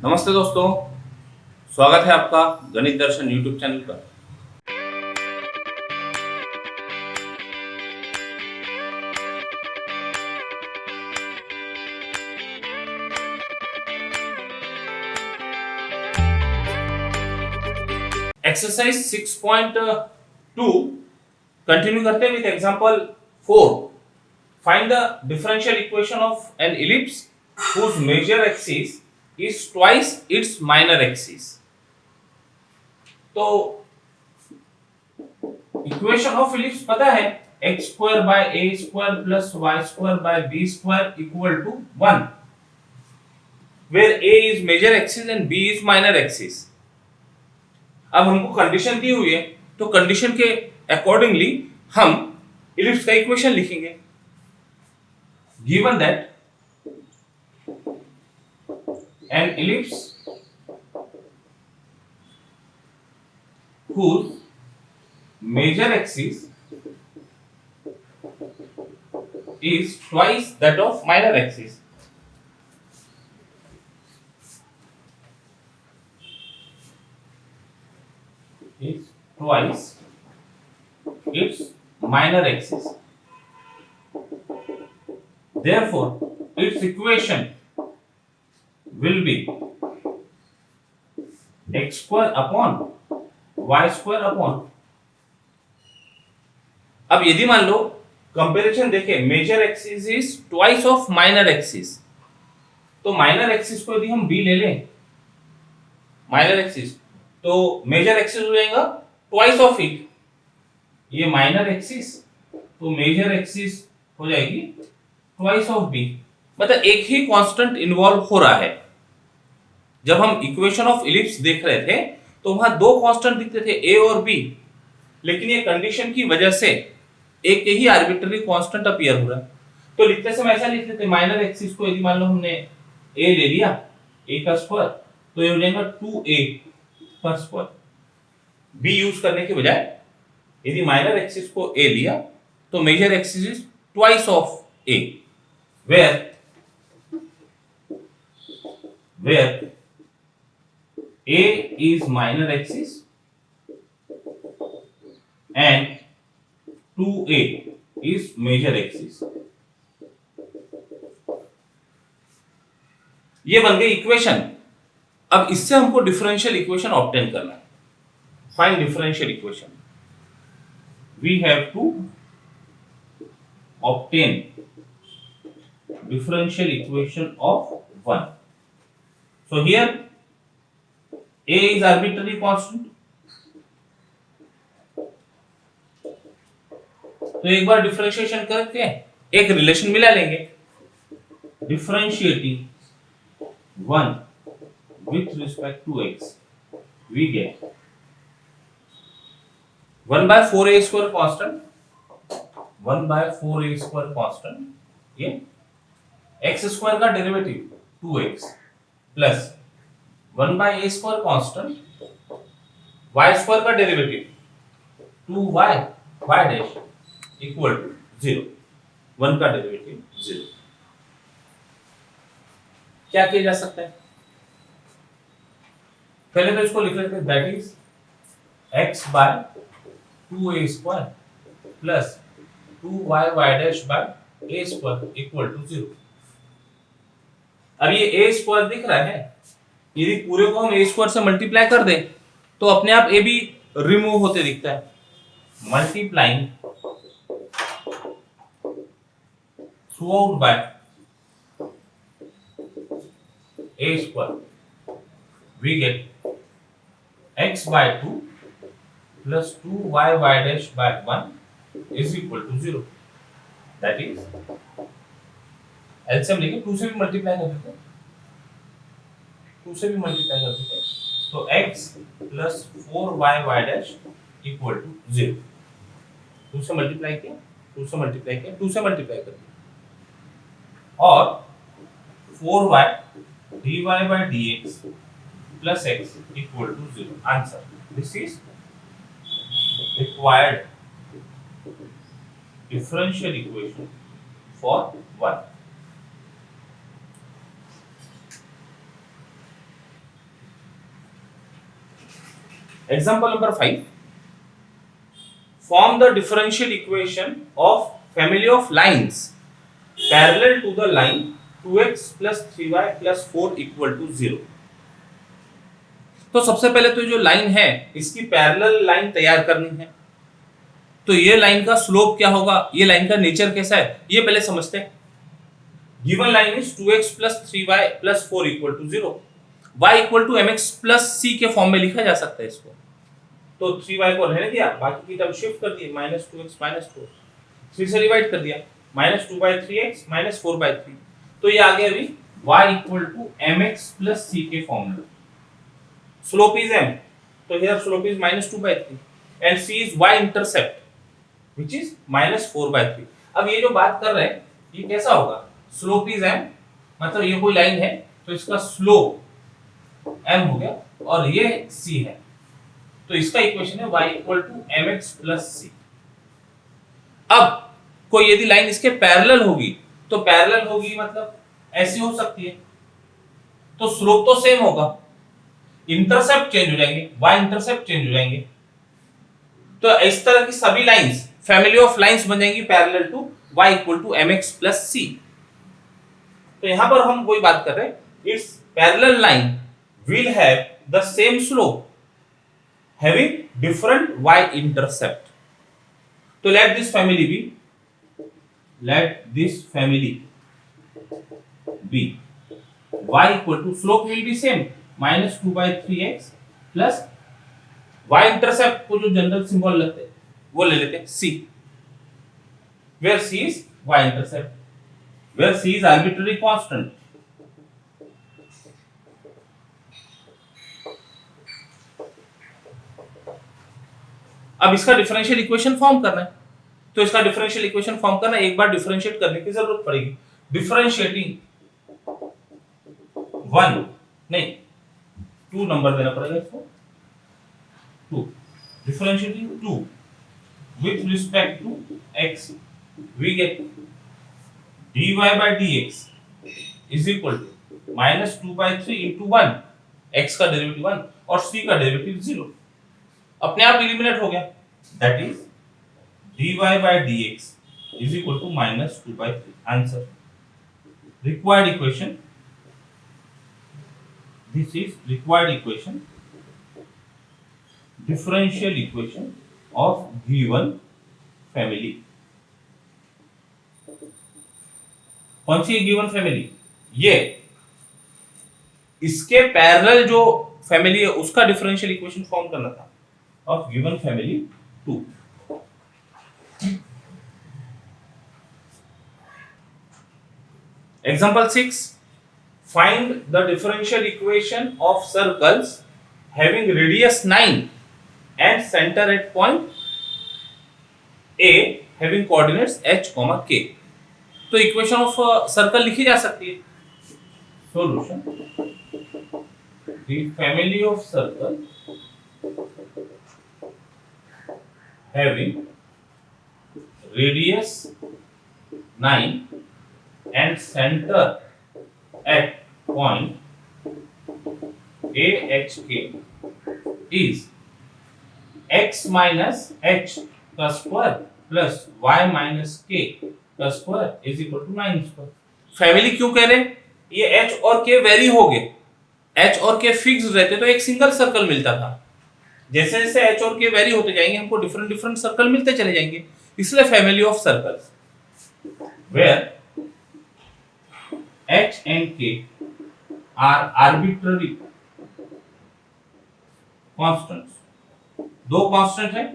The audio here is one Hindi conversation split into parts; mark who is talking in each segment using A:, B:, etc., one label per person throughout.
A: नमस्ते दोस्तों, स्वागत है आपका गणित दर्शन यूट्यूब चैनल पर। एक्सरसाइज 6.2 कंटिन्यू करते हैं with example 4। Find the differential equation of an ellipse whose major axis is twice its minor axis। तो इक्वेशन ऑफ इलिप्स पता है x square by a square plus y square by b square equal to 1, where a is major axis and b is minor axis। अब हमको कंडीशन दी हुई है तो कंडीशन के अकॉर्डिंगली हम इलिप्स का इक्वेशन लिखेंगे। Given that an ellipse whose major axis is twice that of minor axis is twice its minor axis, therefore its equation will be x square upon y square upon। अब यदि मान लो कंपैरिजन देखें, major axis is twice of minor axis, तो माइनर एक्सिस को यदि हम b ले लें माइनर एक्सिस, तो मेजर एक्सिस हो जाएगा ट्वाइस ऑफ इट। ये माइनर एक्सिस तो मेजर एक्सिस हो जाएगी ट्वाइस ऑफ b, मतलब एक ही कांस्टेंट इन्वॉल्व हो रहा है। जब हम इक्वेशन ऑफ इलिप्स देख रहे थे तो वहां दो कांस्टेंट दिखते थे a और b, लेकिन ये कंडीशन की वजह से एक ही आर्बिट्ररी कांस्टेंट अपीयर हो रहा है। तो लिखते समय ऐसा लिखते थे, माइनर एक्सिस को यदि मान लो हमने a ले लिया a का स्क्वायर, तो ये हो जाएगा 2a का स्क्वायर। b यूज करने के बजाय यदि माइनर एक्सिस को a लिया तो major axis is twice of a, where a is minor axis and 2a is major axis। ये बन गई इक्वेशन। अब इससे हमको डिफरेंशियल इक्वेशन ऑब्टेन करना है। Find differential equation. We have to obtain differential equation of 1। So here a is arbitrary constant, तो एक बार डिफरेंशिएशन करके एक रिलेशन मिला लेंगे। Differentiating 1 with respect to x, we get 1 by 4a square constant, 1 by 4a square constant, ये x स्क्वायर का derivative 2x plus 1 by a square constant, y square का derivative 2y y dash equal to 0, 1 का डेरिवेटिव 0। क्या किया जा सकता है? पहले तो इसको लिख लेते हैं, that is x by 2a square plus 2y y dash by a square equal to 0। अब ये a स्क्वायर दिख रहा है, यदि पूरे को हम a स्क्वायर से मल्टीप्लाई कर दें तो अपने आप a भी रिमूव होते दिखता है। Multiplying throughout by a square, we get x by 2 plus 2y y dash by 1 is equal to 0। That is LCM लेके 2 से भी मल्टीप्लाई कर देते हैं, 2 से भी मल्टीप्लाई कर देते हैं, तो x plus 4y y dash equal to 0। 2 से मल्टीप्लाई किया, 2 से मल्टीप्लाई किया, 2 से मल्टीप्लाई कर दिया, और 4y dy by dx plus x equal to 0। Answer, this is required differential equation for 1। Example number 5, form the differential equation of family of lines parallel to the line 2x plus 3y plus 4 equal to 0। तो सबसे पहले तो जो लाइन है इसकी पैरेलल लाइन तैयार करनी है। तो ये लाइन का स्लोप क्या होगा, ये लाइन का नेचर कैसा है, ये पहले समझते हैं। Given line is 2x plus 3y plus 4 equal to 0। y equal to mx plus c के फॉर्म में लिखा जा सकता है इसको। तो 3y को रहने दिया, बाकी की टर्म शिफ्ट कर दिए, -2x -4, 3 से डिवाइड कर दिया, -2/3x -4/3। तो ये आ गया अभी y equal to mx plus c के फॉर्म में। स्लोप इज m, तो here slope is -2/3 and c is y intercept which is -4/3। अब ये जो बात कर रहे हैं ये कैसा होगा, स्लोप इज m, मतलब ये कोई लाइन है तो इसका स्लोप m हो गया और ये c है, तो इसका इक्वेशन है y equal to mx plus c। अब कोई यदि लाइन इसके पैरेलल होगी तो पैरेलल होगी मतलब ऐसी हो सकती है, तो स्लोप तो सेम होगा, इंटरसेप्ट चेंज हो जाएंगे, y इंटरसेप्ट चेंज हो जाएंगे। तो इस तरह की सभी लाइंस फैमिली ऑफ लाइंस बन जाएंगी parallel to y equal to mx plus c। तो यहां पर हम वही बात कर रहे हैं, it's parallel line will have the same slope having different y intercept। तो let this family be y equal to slope will be same -2/3x plus y intercept को जो जनरल सिंबल लगते हैं वो ले लेते हैं c, where c is y intercept, where c is arbitrary constant। अब इसका डिफरेंशियल इक्वेशन फॉर्म करना है, तो इसका डिफरेंशियल इक्वेशन फॉर्म करना एक बार डिफरेंशिएट करने की जरूरत पड़ेगी। डिफरेंशिएटिंग 1 नहीं 2 नंबर देना पड़ेगा इसको, 2 differentiating 2 with respect to x we get dy by dx is equal to -2/3 into 1, x का डेरिवेटिव 1 और c का डेरिवेटिव 0, अपने आप एलिमिनेट हो गया। That is dy by dx is equal to -2/3। Answer required equation, this is required equation, differential equation of given family. कौन सी गिवन फैमिली, ये इसके पैरेलल जो फैमिली है उसका डिफरेंशियल इक्वेशन फॉर्म करना था of given family 2। Example 6, find the differential equation of circles having radius 9 and center at point A having coordinates h, k। तो इक्वेशन ऑफ सर्कल लिखी जा सकती है। Solution, the family of circle having radius 9 and center at point A h k is x minus h का square plus y minus k का square is equal to 9 square. Family क्यों कह रहे हैं, ये h और k वेरी हो गए, h और k फिक्स रहते तो एक सिंगल सर्कल मिलता था, जैसे जैसे h और k वेरी होते जाएंगे हमको डिफरेंट डिफरेंट सर्कल मिलते चले जाएंगे, इसलिए family of circles where h and k are arbitrary constants. दो कांस्टेंट है,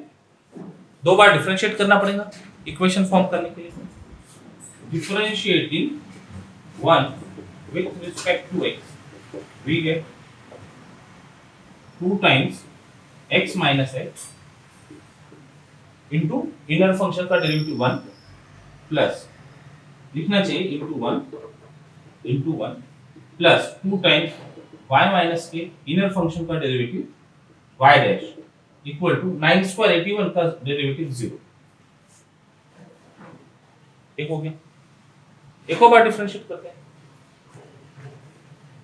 A: दो बार डिफरेंशिएट करना पड़ेगा इक्वेशन फॉर्म करने के लिए। Differentiating 1 with respect to x we get 2 times x minus x into inner function का डेरिवेटिव 1 प्लस लिखना चाहिए into 1 plus 2 times y minus k inner function का derivative y dash equal to 9 square 81 का डेरिवेटिव 0। एक हो गया, एक और बार डिफरेंशिएट करते हैं,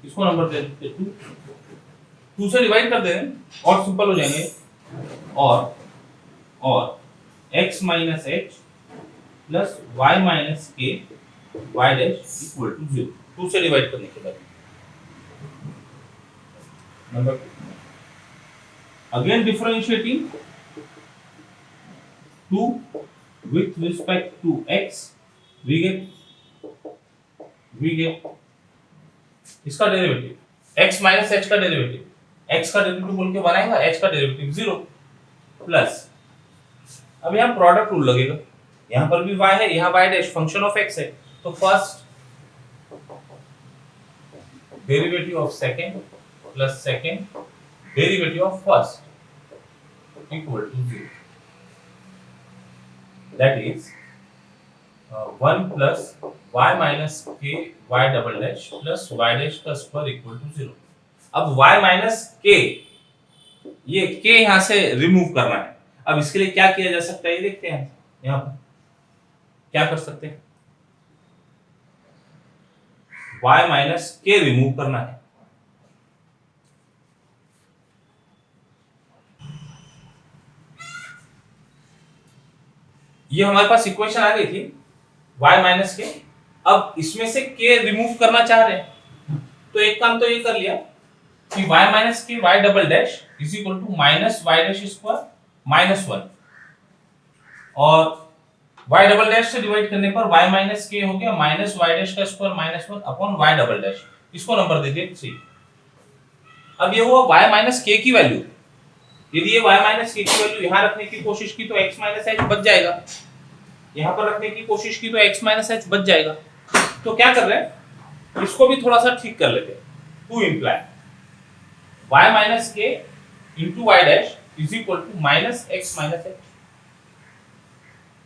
A: इसको नंबर दे देते 2 से डिवाइड कर दे रहे हैं और सिंपल हो जाएंगे। और x minus H plus y minus k y dash equal to 0, 2 से डिवाइड करने के बाद। Number 2, again differentiating 2 with respect to x, we get इसका डेरिवेटिव x माइनस h का डेरिवेटिव, x का डेरिवेटिव बोल के बनाएगा, h का डेरिवेटिव 0 प्लस, अब यहाँ प्रोडक्ट रूल लगेगा, यहाँ पर भी y है, यहाँ y dash function of x है, तो first derivative of second plus second derivative of first equal to 0, that is 1 plus y minus k y double dash plus y dash का स्क्वायर इक्वल टू 0। अब y माइनस k, ये k यहां से रिमूव करना है। अब इसके लिए क्या किया जा सकता है ये देखते हैं। यहां पर क्या कर सकते हैं, y माइनस k रिमूव करना है। ये हमारे पास इक्वेशन आ गई थी y माइनस के, अब इसमें से k रिमूव करना चाह रहे हैं, तो एक काम तो ये कर लिया कि y minus k y double dash is equal to minus y dash square minus 1, और y डबल डैश से डिवाइड करने पर y माइनस के हो गया माइनस y डैश का square minus 1 upon y double dash, इसको नंबर दे दिए 3। अब ये हुआ y माइनस के की वैल्यू, यदि ये y माइनस के की वैल्यू यहां रखने की कोशिश की तो x माइनस h बच जाएगा, यहां पर रखने की कोशिश की तो x माइनस h बच जाएगा। तो क्या कर रहे हैं, इसको भी थोड़ा सा ठीक कर लेते हैं। To imply y minus k into y dash is equal to minus x minus h,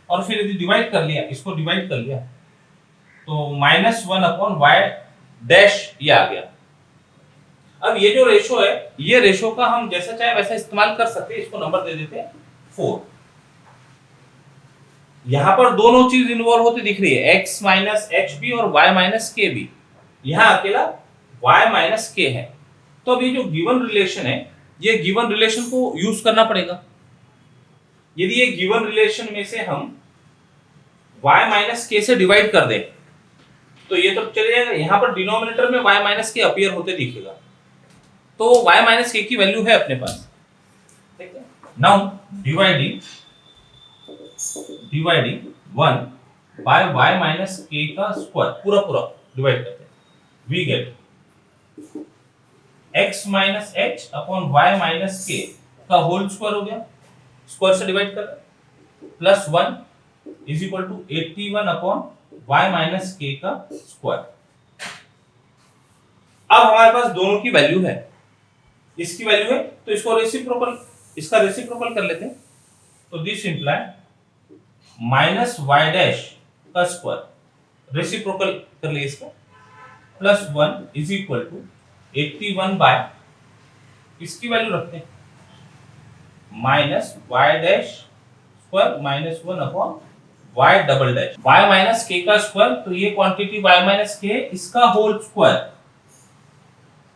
A: और फिर यदि डिवाइड कर लिया, इसको डिवाइड कर लिया तो माइनस 1 अपॉन y डैश ये आ गया। अब ये जो रेशो है, ये रेशो का हम जैसा चाहे वैसा इस्तेमाल कर सकते हैं, इसको नंबर दे देते हैं 4। यहां पर दोनों चीज इन्वॉल्व होती दिख रही है, x माइनस एच भी और y माइनस के भी, यहां अकेला y माइनस के है। तो अब ये जो गिवन रिलेशन है, ये गिवन रिलेशन को यूज करना पड़ेगा। यदि ये गिवन रिलेशन में से हम y माइनस के से डिवाइड कर दें तो ये तो चले जाएगा, यहां पर डिनोमिनेटर में y माइनस के अपीयर होते दिखेगा, तो y माइनस के की वैल्यू है अपने पास। ठीक है, now dividing 1 by y minus k का स्क्वायर, पूरा पूरा डिवाइड करते हैं, we get x minus h upon y minus k का होल स्क्वायर हो गया, स्क्वायर से डिवाइड कर plus 1 is equal to 81 upon y minus k का स्क्वायर। अब हमारे पास दोनों की वैल्यू है, इसकी वैल्यू है तो इसको रेसिप्रोकल, इसका रेसिप्रोकल कर लेते हैं, तो this imply minus y dash का स्क्वायर रेसिप्रोकल कर लिए इसका, plus 1 is equal to 81 by, इसकी वैल्यू रखते हैं minus y dash square minus 1 upon y double dash, y minus k का स्क्वायर, तो ये क्वांटिटी y माइनस के इसका होल स्क्वायर,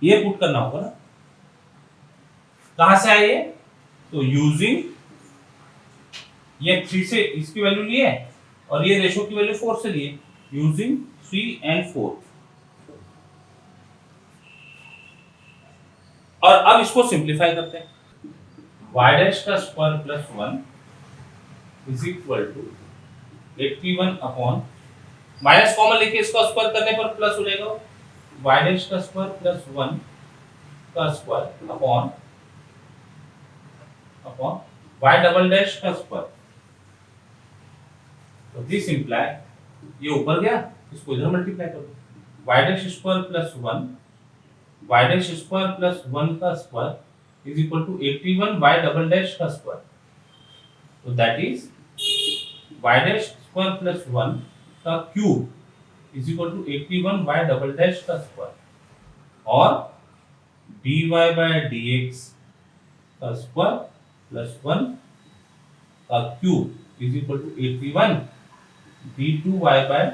A: ये पुट करना होगा ना। कहां से आए ये, तो यूजिंग ये 3 से इसकी वैल्यू लिए और ये रेशो की वैल्यू 4 से लिए, यूजिंग 3 एंड 4। और अब इसको सिंप्लीफाई करते हैं, y डैश का square plus 1 is equal to 81 upon, minus common लेके इसका स्क्वायर करने पर प्लस हो जाएगा, y डैश का स्क्वायर प्लस 1 का square upon y double dash का स्क्वायर, तो दिस इंप्लाई, ये ऊपर गया इसको इधर मल्टीप्लाई कर दो, y dash square plus 1 y dash square plus 1 का square is equal to 81 y double dash का स्क्वायर, तो that is y dash square plus 1 का cube is equal to 81 y double dash का स्क्वायर, और dy बाय dx का स्क्वायर प्लस 1 का cube is equal to 81 d2y by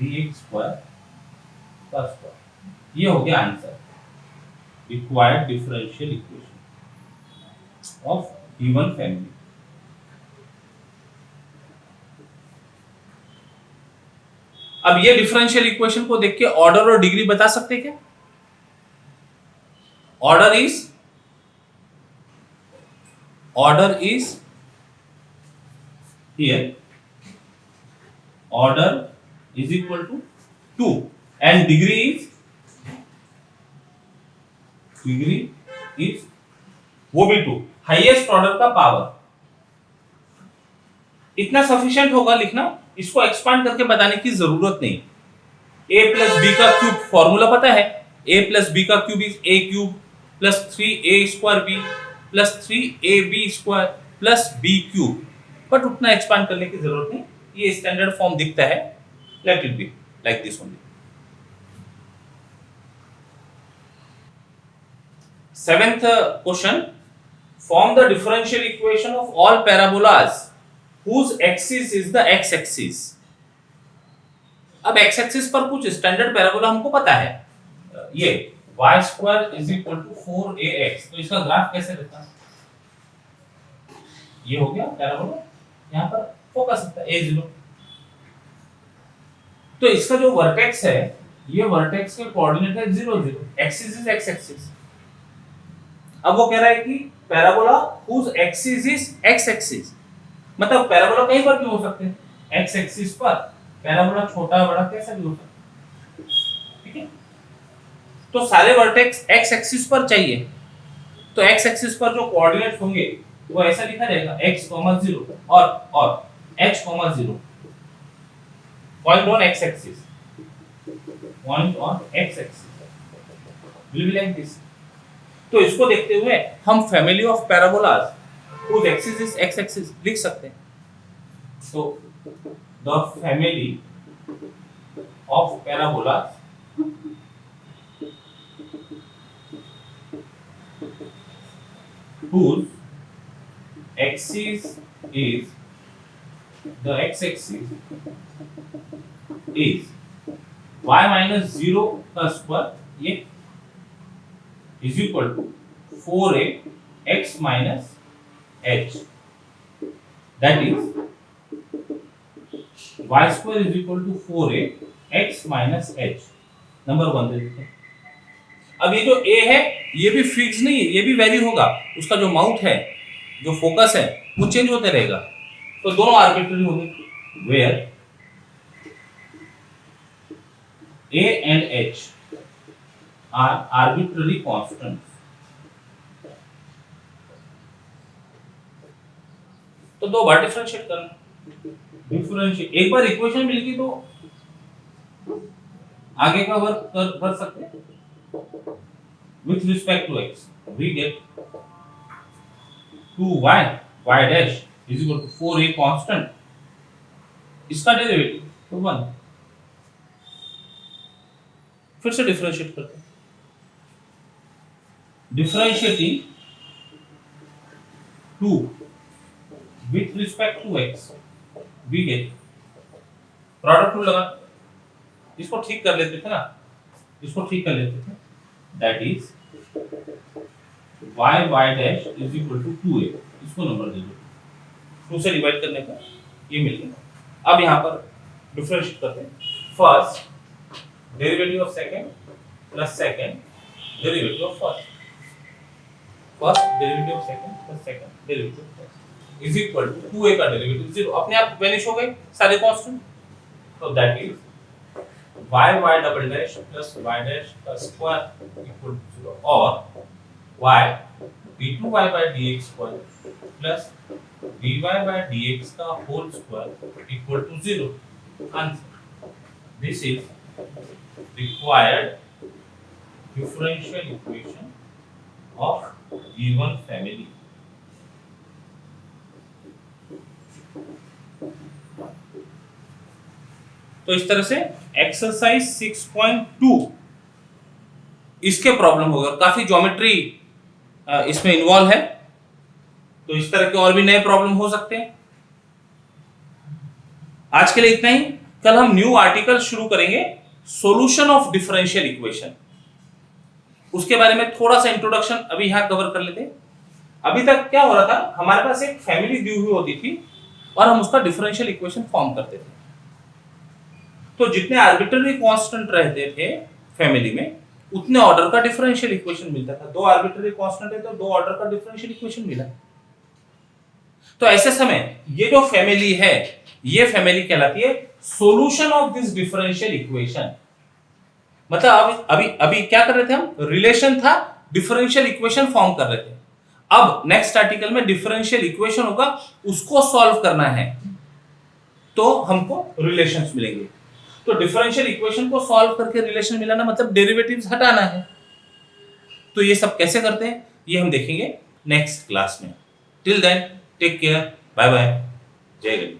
A: dx square का स्क्वायर। ये हो गया answer, required differential equation of even family. अब ये डिफरेंशियल इक्वेशन को देख के ऑर्डर और डिग्री बता सकते क्या? Order is here, order is equal to 2 and degree is वो भी 2, हाईएस्ट ऑर्डर का पावर। इतना सफिशिएंट होगा लिखना, इसको एक्सपांड करके बताने की जरूरत नहीं। a प्लस बी का क्यूब फॉर्मूला पता है, a प्लस बी का cube is a cube plus 3a square b plus 3ab square plus b cube, but उतना एक्सपांड करने की जरूरत नहीं, ये स्टैंडर्ड फॉर्म दिखता है, let it be like this only. Seventh question, form the differential equation of all parabolas whose axis is the x axis। अब x axis पर कुछ स्टैंडर्ड पैराबोला हमको पता है, ये y square is equal to 4ax, तो इसका ग्राफ कैसे रहता है? ये हो गया पैराबोला, यहाँ पर फोकस होता है a0, तो इसका जो वर्टेक्स है, ये वर्टेक्स के कोऑर्डिनेट है 0 0, एक्सिस इज x एक्सिस। अब वो कह रहा है कि parabola whose axis is x axis, मतलब पैराबोला कहीं पर भी हो सकते हैं, x एक्सिस पर पैराबोला छोटा बड़ा कैसा भी हो सकता है, ठीक है? तो सारे वर्टेक्स x एक्सिस पर चाहिए, तो x एक्सिस पर जो कोऑर्डिनेट होंगे वो ऐसा लिखा जाएगा x, 0 और h, 0, point on x axis, point on x axis will be like this. तो इसको देखते हुए हम family of parabolas whose axis is x axis लिख सकते हैं। तो the family of parabolas whose axis is the x axis is y minus 0 का स्क्वायर, ये is equal to 4a x minus h, that is y square is equal to 4a x minus h, number 1 दे देते हैं। अब ये जो a है ये भी फिक्स नहीं है, ये भी वैरी होगा, उसका जो माउथ है, जो फोकस है वो चेंज होते रहेगा, तो दोनों आर्बिट्ररी होंगे, where a and h are arbitrary constants। तो दो बार डिफरेंशिएट करना, डिफरेंशिएट एक बार इक्वेशन मिल गई तो आगे का वर्क कर सकते हैं। With respect to x we get 2y y dash is equal to 4a constant, इसका डेरिवेटिव तो 1। फिर से डिफरेंशिएट करते हैं, differentiating 2 with respect to x we get product rule लगा, इसको ठीक कर लेते थे ना, इसको ठीक कर लेते थे, that is y y dash is equal to 2a, इसको नंबर दे दो, 2 से डिवाइड करने का ये मिल गया। अब यहाँ पर डिफरेंशिएट करते हैं, first derivative of second plus second derivative of first, first derivative of second plus second derivative of first is equal to 2a का डेरिवेटिव 0, अपने आप वैनिश हो गए सारे कांस्टेंट, तो that is y y double dash plus y dash का स्क्वायर इक्वल टू 0 और y d2y by dx square plus dy by dx का whole square equal to 0। Answer, this is required differential equation of given family. तो इस तरह से एक्सरसाइज 6.2 इसके प्रॉब्लम होगा, काफी ज्योमेट्री इसमें इन्वॉल्व है, तो इस तरह के और भी नए प्रॉब्लम हो सकते हैं। आज के लिए इतना ही, कल हम न्यू आर्टिकल शुरू करेंगे, सॉल्यूशन ऑफ डिफरेंशियल इक्वेशन, उसके बारे में थोड़ा सा इंट्रोडक्शन अभी यहां कवर कर लेते हैं। अभी तक क्या हो रहा था, हमारे पास एक फैमिली दी हुई होती थी और हम उसका डिफरेंशियल इक्वेशन फॉर्म करते थे। तो जितने आर्बिट्ररी कांस्टेंट रहते थे फैमिली में, उतने ऑर्डर का डिफरेंशियल इक्वेशन मिलता था। 2 आर्बिट्ररी कांस्टेंट है तो 2 ऑर्डर का डिफरेंशियल इक्वेशन मिला। तो ऐसे समय ये जो फैमिली है, ये फैमिली कहलाती है solution of this differential equation. मतलब अभी अभी क्या कर रहे थे हम, रिलेशन था, डिफरेंशियल इक्वेशन फॉर्म कर रहे थे। अब नेक्स्ट आर्टिकल में डिफरेंशियल इक्वेशन होगा, उसको सॉल्व करना है तो हमको रिलेशंस मिलेंगे। तो डिफरेंशियल इक्वेशन को सॉल्व करके रिलेशन मिलाना मतलब डेरिवेटिव्स हटाना है। तो ये सब कैसे करते हैं ये हम देखेंगे नेक्स्ट क्लास में। Till then take care, bye bye, Jai Ganesh.